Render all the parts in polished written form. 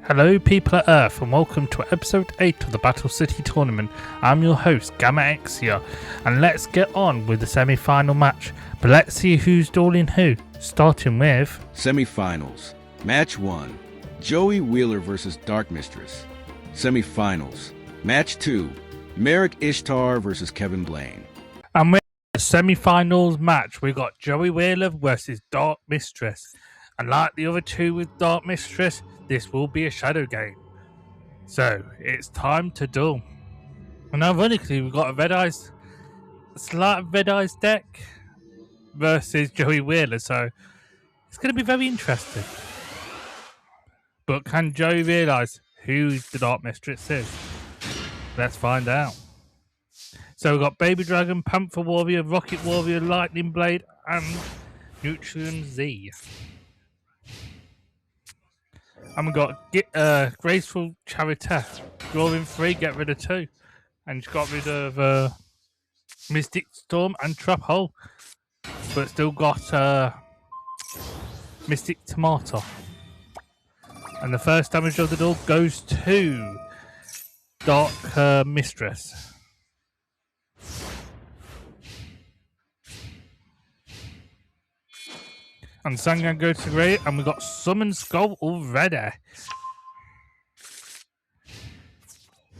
Hello people of Earth and welcome to episode 8 of the Battle City Tournament. I'm your host Gamma Exia and let's get on with the semi-final match. But let's see who's dueling who, starting with... Semi-finals. Match 1. Joey Wheeler vs. Dark Mistress. Semi-finals. Match 2. Merrick Ishtar vs. Kevin Blaine. And with the semi-finals match we got Joey Wheeler versus Dark Mistress. And like the other two with Dark Mistress, this will be a shadow game. So, it's time to duel. And ironically, we've got a slight Red Eyes deck versus Joey Wheeler, so it's going to be very interesting. But can Joey realise who the Dark Mistress is? Let's find out. So we've got Baby Dragon, Panther Warrior, Rocket Warrior, Lightning Blade, and Nutrient Z. And we've got Graceful Charité, drawing 3, get rid of 2. And she's got rid of Mystic Storm and Trap Hole. But still got Mystic Tomato. And the first damage of the duel goes to Dark Mistress. And Sangan goes to Grey, and we've got Summon Skull already.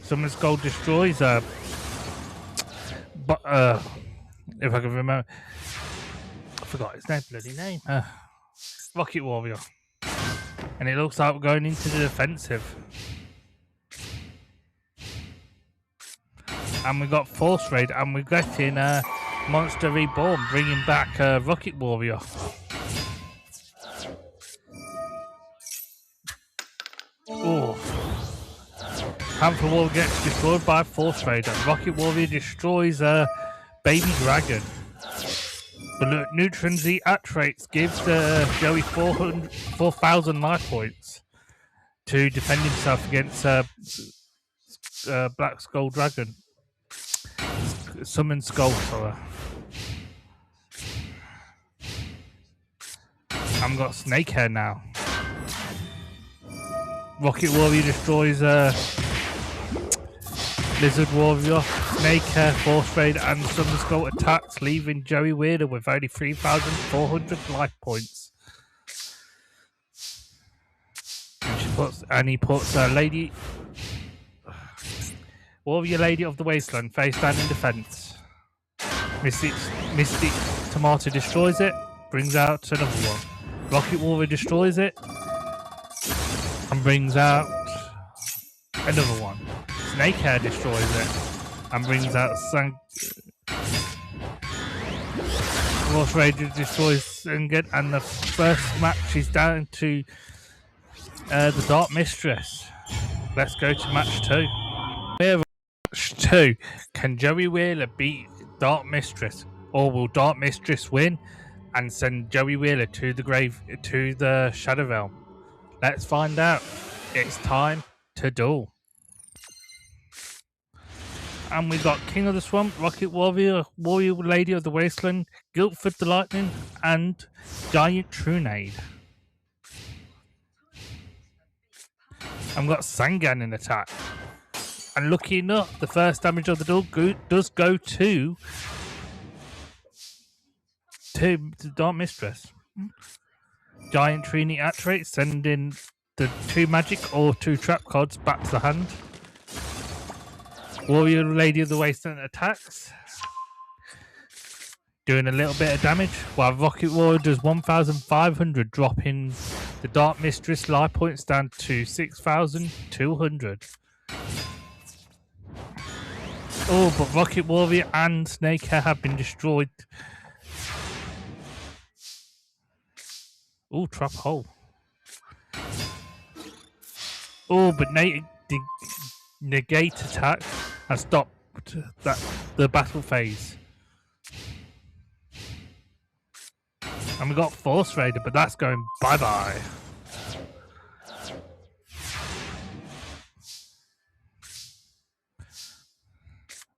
Summon Skull destroys but if I can remember, I forgot his bloody name. Rocket Warrior. And it looks like we're going into the defensive. And we got Force Raid, and we're getting Monster Reborn, bringing back Rocket Warrior. Oh. Panther Warrior gets destroyed by Force Raider. Rocket Warrior destroys Baby Dragon. But Neutron Z Attrates gives Joey 4,000 life points to defend himself against Black Skull Dragon. Summon Skull, sorry. I've got Snakehair now. Rocket Warrior destroys Lizard Warrior, Snakehair, Force Raid, and Summon Skull attacks, leaving Joey Wheeler with only 3,400 life points. And he puts Lady Warrior Lady of the Wasteland face down in defense. Mystic Tomato destroys it, brings out another one. Rocket Warrior destroys it and brings out another one. Snakehair destroys it and brings out Force Raider destroys again, and the first match is down to the Dark Mistress. Let's go to match 2. We have match 2. Can Joey Wheeler beat Dark Mistress, or will Dark Mistress win and send Joey Wheeler to the Shadow Realm? Let's find out. It's time to duel. And we got King of the Swamp, Rocket Warrior, Warrior Lady of the Wasteland, Guildford the Lightning, and Giant Trunade. And we got Sangan in attack. And lucky enough, the first damage of the duel does go to the Dark Mistress. Giant Trini Attrate, sending the 2 magic or 2 trap cards back to the hand. Warrior Lady of the Wasteland attacks, doing a little bit of damage, while Rocket Warrior does 1,500, dropping the Dark Mistress life points down to 6,200. Oh, but Rocket Warrior and Snakehair have been destroyed. Oh, Trap Hole. Oh, but negate attack has stopped the battle phase. And we got Force Raider, but that's going bye-bye.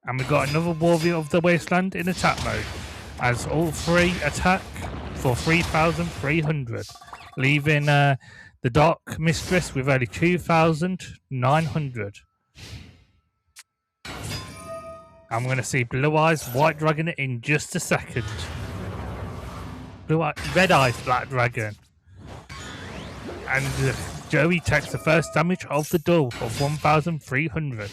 And we got another Warrior of the Wasteland in attack mode, as all 3 attack for 3,300, leaving The Dark Mistress with only 2,900. I'm going to see Blue Eyes White Dragon in just a second. Red Eyes Black Dragon. And Joey takes the first damage of the duel of 1,300.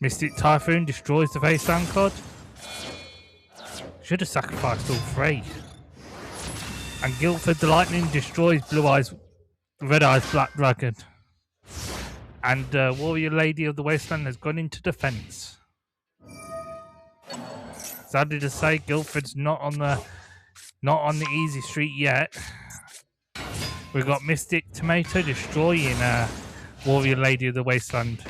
Mystic Typhoon destroys the face down card. Should have sacrificed all three. And Guildford the Lightning destroys Blue Eyes, Red Eyes Black Dragon. And Warrior Lady of the Wasteland has gone into defense. Sadly to say, Guildford's not on the easy street yet. We've got Mystic Tomato destroying Warrior Lady of the Wasteland.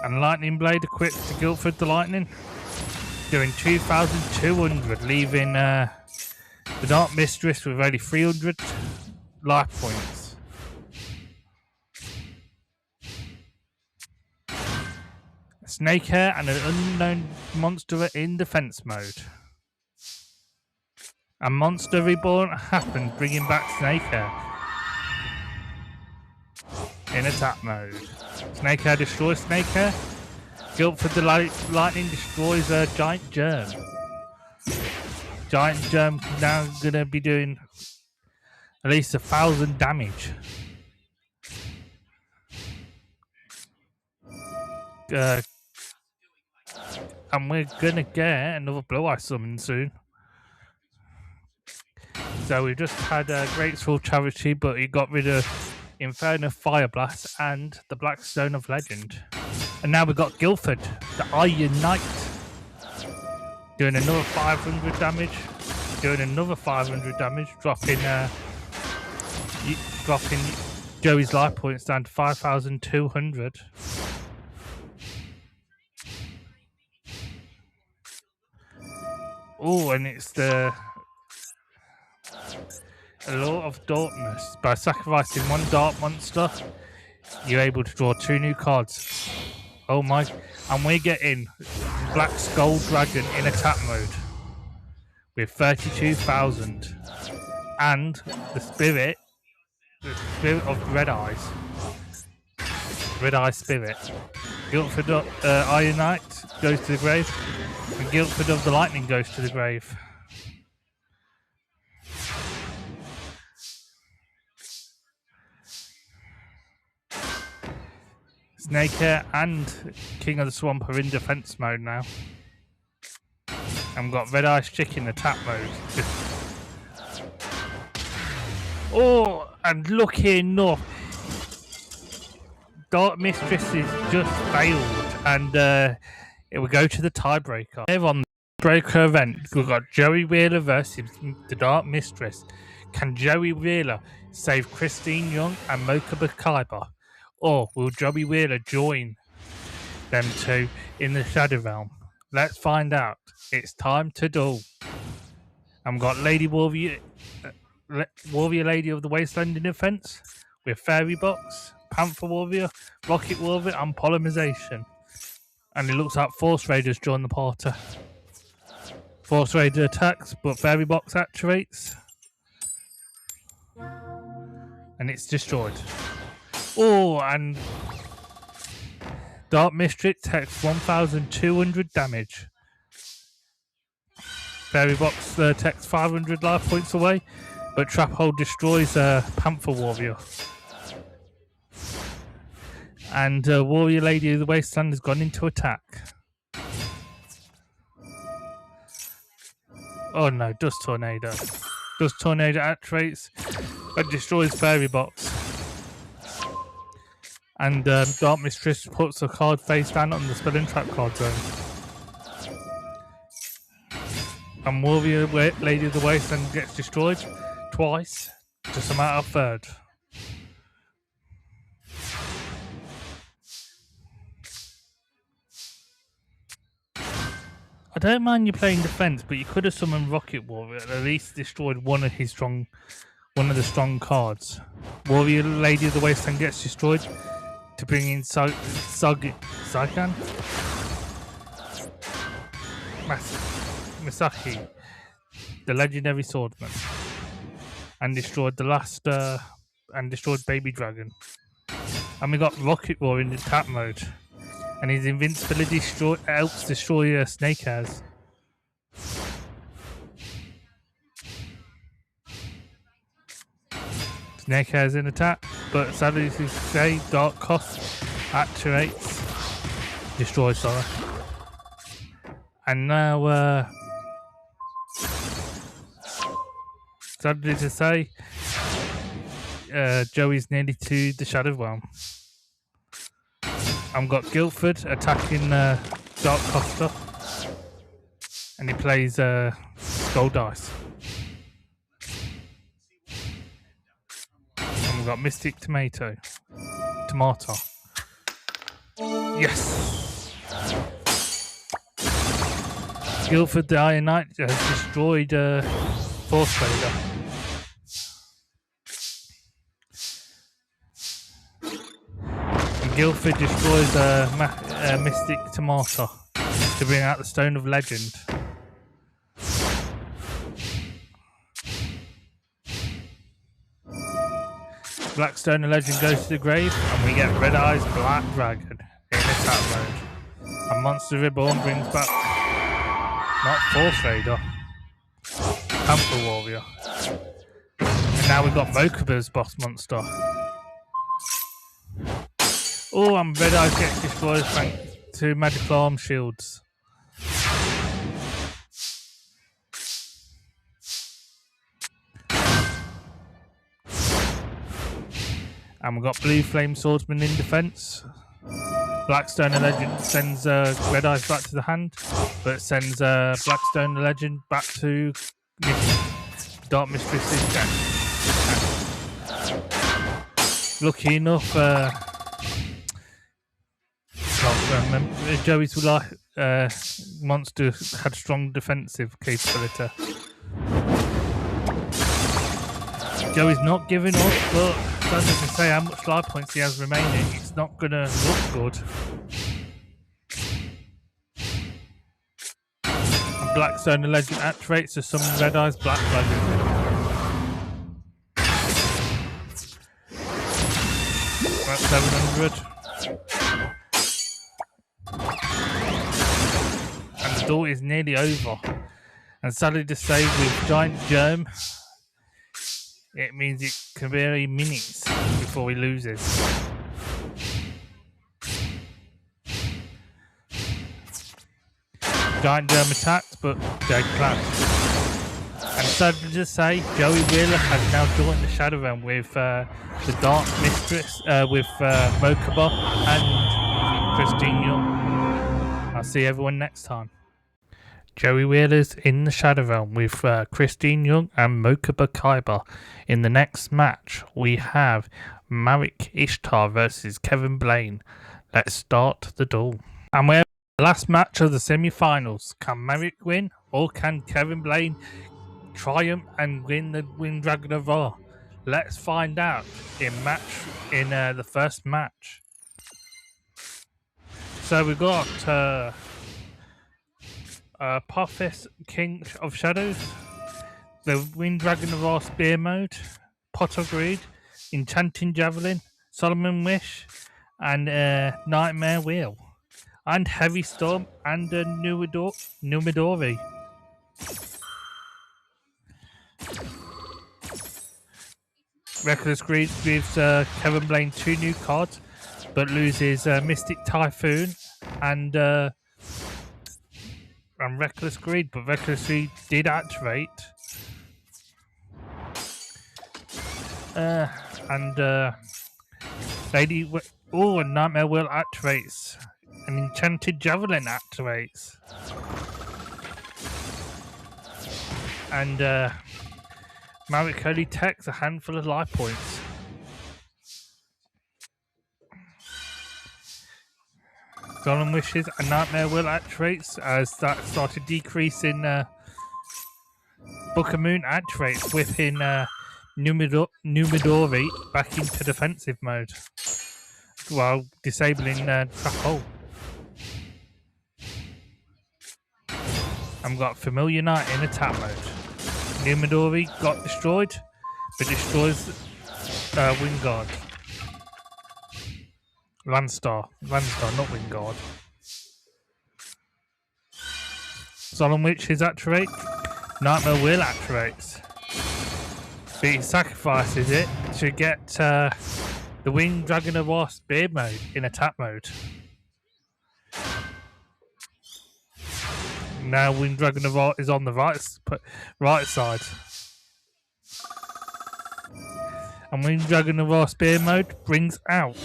And Lightning Blade equipped to Guildford the Lightning, doing 2,200, leaving the Dark Mistress with only 300 life points. Snakehair and an unknown monster in defense mode. A monster reborn happened, bringing back Snakehair in attack mode. Snakehair destroys Snakehair. Guildford the Lightning destroys a Giant Germ. Giant Germ now going to be doing at least 1,000 damage. And we're going to get another Blue Eye summon soon. So we just had a Great Sword Charity, but he got rid of Inferno Fire Blast and the Black Stone of Legend. And now we've got Guildford, the Iron Knight, doing another 500 damage, doing another 500 damage, dropping Joey's life points down to 5,200. Oh, and it's the Law of Darkness. By sacrificing one dark monster, you're able to draw 2 new cards. Oh my, and we're getting Black Skull Dragon in attack mode with 32,000. And the spirit of Red Eyes. Red Eye Spirit. Guildford Iron Knight goes to the grave, and Guildford of the Lightning goes to the grave. Snakehair and King of the Swamp are in defense mode now. And we've got Red Eyes Chicken attack mode. Oh, and lucky enough, Dark Mistress is just failed, and it will go to the tiebreaker. Here on the tiebreaker event, we've got Joey Wheeler versus the Dark Mistress. Can Joey Wheeler save Christine Young and Mocha Bakaiba? Or will Joey Wheeler join them two in the Shadow Realm? Let's find out. It's time to duel. And we've got Warrior Lady of the Wasteland in defense with Fairy Box, Panther Warrior, Rocket Warrior, and Polymerization. And it looks like Force Raiders join the party. Force Raider attacks, but Fairy Box activates. And it's destroyed. Oh, and Dark Mistress takes 1,200 damage. Fairy Box takes 500 life points away, but Trap Hole destroys Panther Warrior. And Warrior Lady of the Wasteland has gone into attack. Oh no, Dust Tornado. Dust Tornado activates and destroys Fairy Box. And Dark Mistress puts a card face down on the Spell and Trap card zone. And Warrior Lady of the Wasteland gets destroyed twice, just a matter of third. I don't mind you playing defense, but you could have summoned Rocket Warrior and at least destroyed one of the strong cards. Warrior Lady of the Wasteland gets destroyed. to bring in Saikan Misaki, the legendary swordsman, and destroyed the last and destroyed Baby Dragon. And we got Rocket War in the attack mode, and his invincibility helps destroy Snake Hairs. Snake Hairs in attack, but sadly to say, Dark Cost activates, destroys, sorry. And now, sadly to say, Joey's nearly to the Shadow Realm. I've got Guildford attacking Dark Costa, and he plays Skull Dice. And we've got Mystic Tomato. Yes! Guildford the Iron Knight has destroyed Force Raider. And Guildford destroys Mystic Tomato to bring out the Stone of Legend. Blackstone of Legend goes to the grave, and we get Red Eyes Black Dragon in attack mode. And Monster Reborn brings back not Force Raider, Panther Warrior. And now we've got Mokuba's boss monster. Oh, and Red Eyes gets destroyed thanks to Magical Arm Shields. And we've got Blue Flame Swordsman in defense. Blackstone of Legend sends Red Eyes back to the hand, but sends Blackstone of Legend back to Dark Mistress's deck. Lucky enough, Joey's monster had strong defensive capability. Joey's not giving up, but that doesn't say how much life points he has remaining. It's not going to look good. And Blackstone of Legend activates to summon Red Eyes Black Dragon. That's 700. And the door is nearly over. And sadly to say, with Giant Germ, it means it can vary minutes before he loses. Giant Germ attacked, but they clashed. And sadly to say, Joey Wheeler has now joined the Shadow Realm with the Dark Mistress, with Mokuba and Christine Young. I'll see everyone next time. Joey Wheeler's in the Shadow Realm with Christine Young and Mokuba Kaiba. In the next match, we have Marek Ishtar versus Kevin Blaine. Let's start the duel. And we have the last match of the semi-finals. Can Marek win, or can Kevin Blaine triumph and win the Wind Dragon of Ra? Let's find out in the first match. So we got Apophis, King of Shadows, the Wind Dragon of Ra Spear mode, Pot of Greed, Enchanting Javelin, Solomon Wish, and Nightmare Wheel, and Heavy Storm, and Numidori. Reckless Greed gives Kevin Blaine 2 new cards, but loses Mystic Typhoon and Reckless Greed, but Reckless Greed did activate. And Nightmare Wheel activates. An Enchanted Javelin activates. And Marek only takes a handful of life points. Solemn Wishes and Nightmare Will activates as that started decreasing. Book of Moon activates, whipping Numidori back into defensive mode. while disabling Trap Hole. And we've got Familiar Knight in attack mode. Numadori got destroyed, but destroys Wingard. Landstar, not Wingard. Solemn Witch is activate. Nightmare Will activates. But he sacrifices it to get the Winged Dragon of War Spear mode in attack mode. Now Winged Dragon of War is on the right side. And Winged Dragon of War Spear mode brings out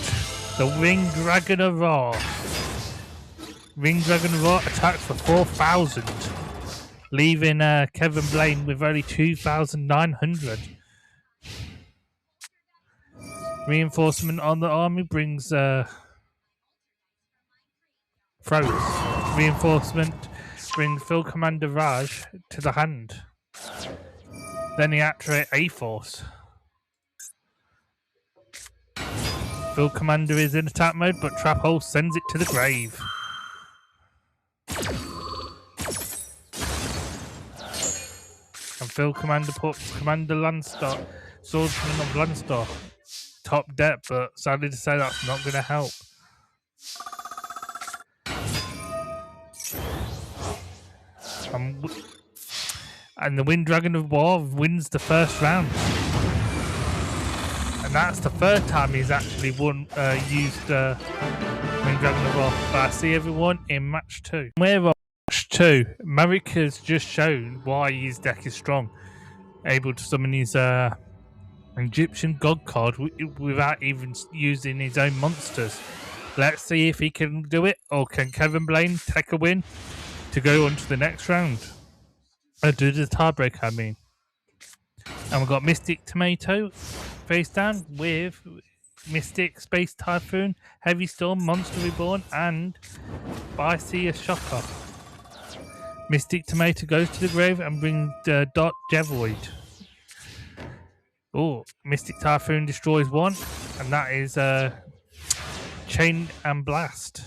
the Winged Dragon of War. Winged Dragon of War attacks for 4,000, leaving Kevin Blaine with only 2,900. Reinforcement on the army brings Froze. Reinforcement brings Field Commander Raj to the hand. Then he activates A-Force. Field Commander is in attack mode, but Trap Hole sends it to the grave. And Field Commander puts Commander Landstar, Swordsman of Landstar, top deck, but sadly to say that's not going to help. And the Wind Dragon of War wins the first round. And that's the third time he's actually used Wind Dragon of War. But I see everyone in match 2. We're on match 2. Merrick has just shown why his deck is strong. Able to summon his Egyptian God card without even using his own monsters. Let's see if he can do it, or can Kevin Blaine take a win to go on to the next round. Do the tiebreak, I mean. And we've got Mystic Tomato face down with Mystic Space Typhoon, Heavy Storm, Monster Reborn, and Bicea Shocker. Mystic Tomato goes to the grave and brings Dot Jevoid. Oh, Mystic Typhoon destroys one, and that is Chain and Blast.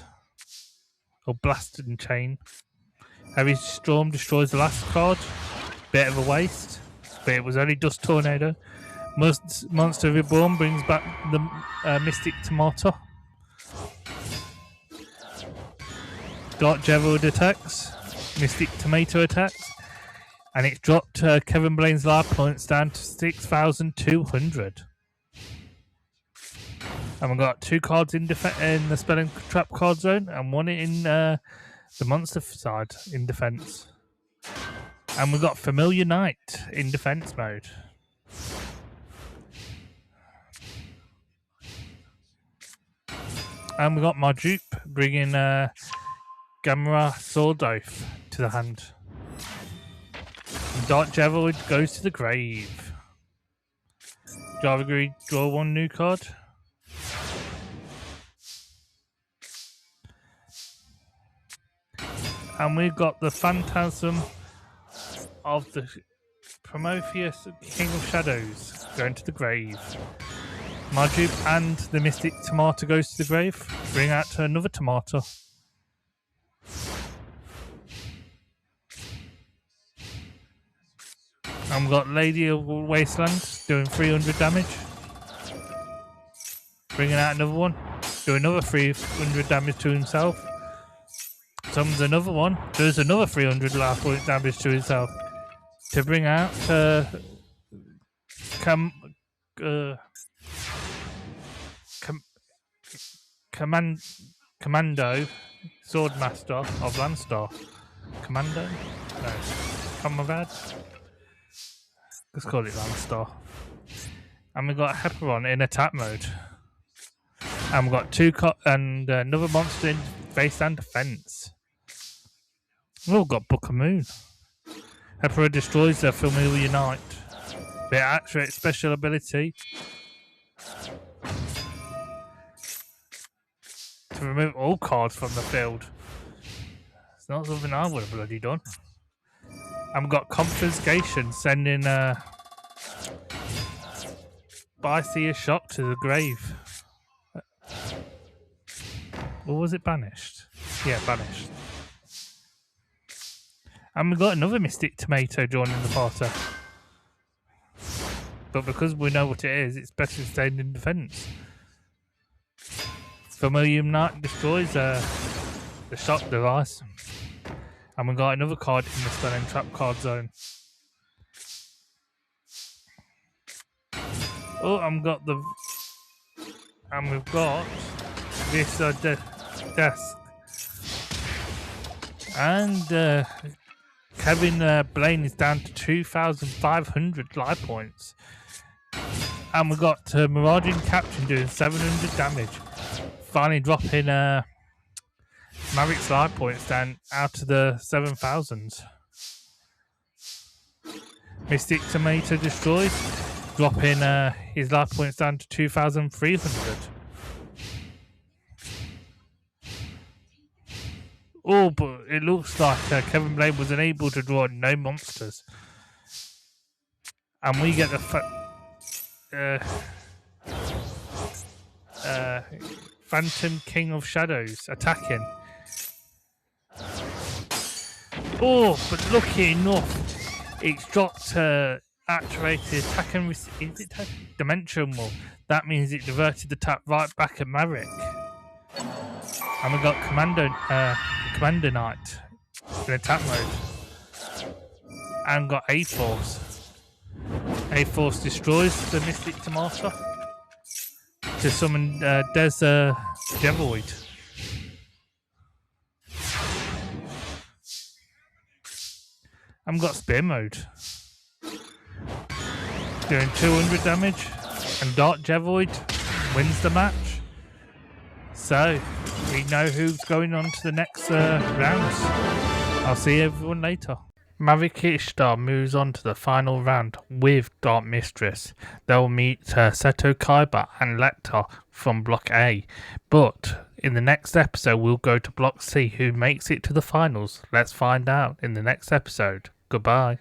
Or Blast and Chain. Heavy Storm destroys the last card. Bit of a waste, but it was only Dust Tornado. Monster Reborn brings back the Mystic Tomato. Dot Jevoid attacks. Mystic Tomato attacks. And it's dropped Kevin Blaine's life points down to 6,200. And we've got 2 cards in the Spell and Trap card zone, and 1 in the monster side in defense. And we've got Familiar Knight in defense mode. And we've got Mardupe bringing Gamera Sword Oath to the hand. And Dark Jevoid goes to the grave. Java agree, draw 1 new card. And we've got the Phantasm of the Prometheus King of Shadows going to the grave. Mardupe and the Mystic Tomato goes to the grave. Bring out another Tomato. And we've got Lady of Wasteland doing 300 damage. Bringing out another one. Do another 300 damage to himself. Summons another one. Does another 300 life point damage to himself. To bring out Commando Swordmaster of Landstar. Commando? No. Comrade? Let's call it Landstar. And we've got Heparon in attack mode. And we've got 2 and another monster in face and defense. We've got Book of Moon. Heparon destroys their Familiar Knight. They activate special ability to remove all cards from the field. It's not something I would have bloody done. And we've got Confiscation sending Bicea Shock to the grave. Or was it banished? Yeah, banished. And we got another Mystic Tomato joining the party. But because we know what it is, it's better staying in defense. Familiar Knight destroys the shock device. And we got another card in the spell and trap card zone. Oh, and we've got this desk. And Kevin Blaine is down to 2,500 life points. And we got Miraging Captain doing 700 damage. Finally dropping Mavericks life points down out of the 7,000s. Mystic Tomato destroys, dropping his life points down to 2,300. Oh, but it looks like Kevin Blaine was unable to draw no monsters. And we get the Phantom King of Shadows attacking. Oh, but lucky enough, it's dropped activated attack and Dimension Wall. That means it diverted the tap right back at Maverick. And we got Commander Knight in attack mode. And got A-Force. A-Force destroys the Mystic Tomato to summon Des Devoid. And got Spear mode. Doing 200 damage. And Dark Jevoid wins the match. So, we know who's going on to the next rounds. I'll see everyone later. Maverick Ishtar moves on to the final round with Dark Mistress. They'll meet Seto Kaiba and Lecter from Block A. But in the next episode, we'll go to Block C. Who makes it to the finals? Let's find out in the next episode. Goodbye.